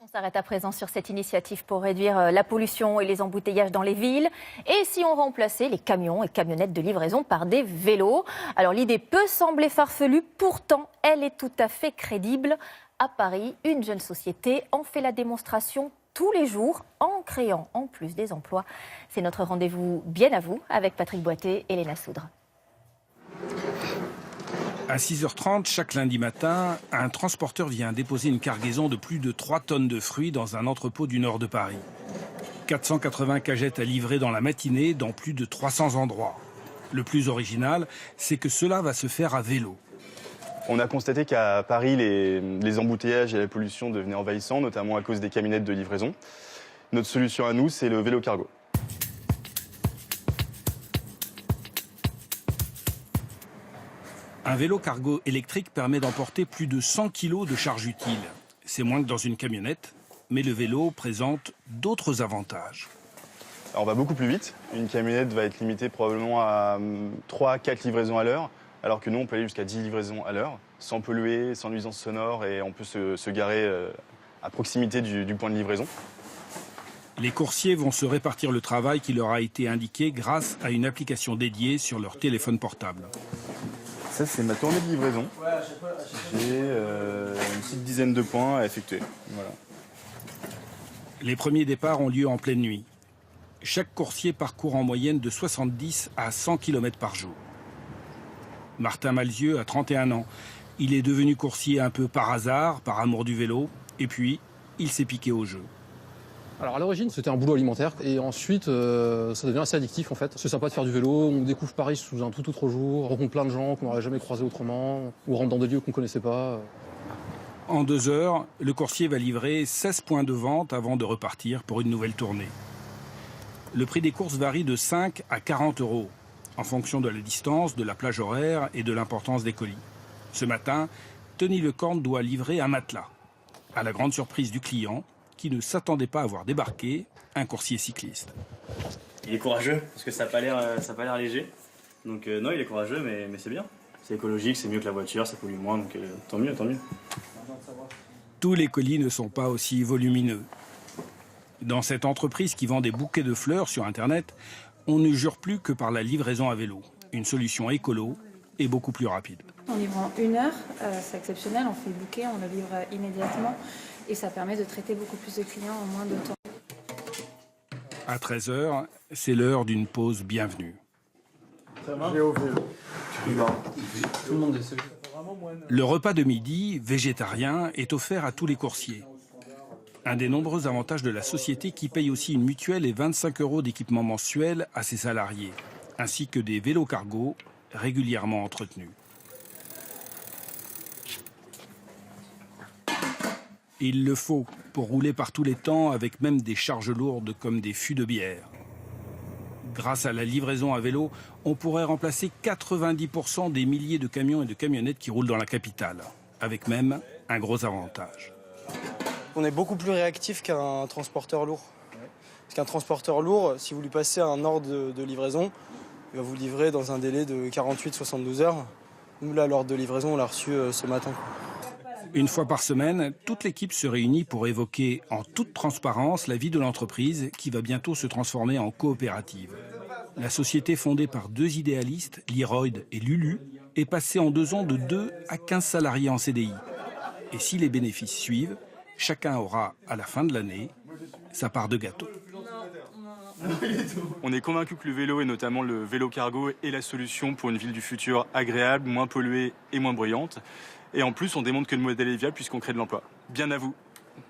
On s'arrête à présent sur cette initiative pour réduire la pollution et les embouteillages dans les villes. Et si on remplaçait les camions et camionnettes de livraison par des vélos? Alors l'idée peut sembler farfelue, pourtant elle est tout à fait crédible. À Paris, une jeune société en fait la démonstration tous les jours en créant en plus des emplois. C'est notre rendez-vous bien à vous avec Patrick Boité et Léna Soudre. À 6h30, chaque lundi matin, un transporteur vient déposer une cargaison de plus de 3 tonnes de fruits dans un entrepôt du nord de Paris. 480 cagettes à livrer dans la matinée dans plus de 300 endroits. Le plus original, c'est que cela va se faire à vélo. On a constaté qu'à Paris, les embouteillages et la pollution devenaient envahissants, notamment à cause des camionnettes de livraison. Notre solution à nous, c'est le vélo cargo. Un vélo cargo électrique permet d'emporter plus de 100 kg de charge utile. C'est moins que dans une camionnette, mais le vélo présente d'autres avantages. Alors on va beaucoup plus vite. Une camionnette va être limitée probablement à 3 à 4 livraisons à l'heure, alors que nous, on peut aller jusqu'à 10 livraisons à l'heure, sans polluer, sans nuisance sonore, et on peut se garer à proximité du point de livraison. Les coursiers vont se répartir le travail qui leur a été indiqué grâce à une application dédiée sur leur téléphone portable. Ça, c'est ma tournée de livraison. J'ai une petite dizaine de points à effectuer. Voilà. Les premiers départs ont lieu en pleine nuit. Chaque coursier parcourt en moyenne de 70 à 100 km par jour. Martin Malzieu a 31 ans. Il est devenu coursier un peu par hasard, par amour du vélo. Et puis, il s'est piqué au jeu. Alors à l'origine, c'était un boulot alimentaire et ensuite ça devient assez addictif en fait. C'est sympa de faire du vélo, on découvre Paris sous un tout autre jour, on rencontre plein de gens qu'on n'aurait jamais croisés autrement, ou on rentre dans des lieux qu'on ne connaissait pas. En 2 heures, le coursier va livrer 16 points de vente avant de repartir pour une nouvelle tournée. Le prix des courses varie de 5 à 40 euros, en fonction de la distance, de la plage horaire et de l'importance des colis. Ce matin, Tony Lecorne doit livrer un matelas. À la grande surprise du client, qui ne s'attendait pas à voir débarquer un coursier cycliste. Il est courageux, parce que ça n'a pas l'air léger. Donc non, il est courageux, mais c'est bien. C'est écologique, c'est mieux que la voiture, ça pollue moins, donc tant mieux, tant mieux. Tous les colis ne sont pas aussi volumineux. Dans cette entreprise qui vend des bouquets de fleurs sur Internet, on ne jure plus que par la livraison à vélo. Une solution écolo et beaucoup plus rapide. On livre en 1 heure, c'est exceptionnel, on fait le bouquet, on le livre immédiatement et ça permet de traiter beaucoup plus de clients en moins de temps. À 13h, c'est l'heure d'une pause bienvenue. Tout le monde essaie. Le repas de midi, végétarien, est offert à tous les coursiers. Un des nombreux avantages de la société qui paye aussi une mutuelle et 25 € d'équipement mensuel à ses salariés, ainsi que des vélos cargo régulièrement entretenus. Il le faut pour rouler par tous les temps avec même des charges lourdes comme des fûts de bière. Grâce à la livraison à vélo, on pourrait remplacer 90% des milliers de camions et de camionnettes qui roulent dans la capitale, avec même un gros avantage. On est beaucoup plus réactif qu'un transporteur lourd. Parce qu'un transporteur lourd, si vous lui passez un ordre de livraison, il va vous livrer dans un délai de 48-72 heures. Nous, là, l'ordre de livraison, on l'a reçu ce matin. Une fois par semaine, toute l'équipe se réunit pour évoquer en toute transparence la vie de l'entreprise qui va bientôt se transformer en coopérative. La société fondée par 2 idéalistes, Leroyd et Lulu, est passée en 2 ans de 2 à 15 salariés en CDI. Et si les bénéfices suivent, chacun aura, à la fin de l'année, sa part de gâteau. On est convaincu que le vélo, et notamment le vélo cargo, est la solution pour une ville du futur agréable, moins polluée et moins bruyante. Et en plus, on démontre que le modèle est viable puisqu'on crée de l'emploi. Bien à vous.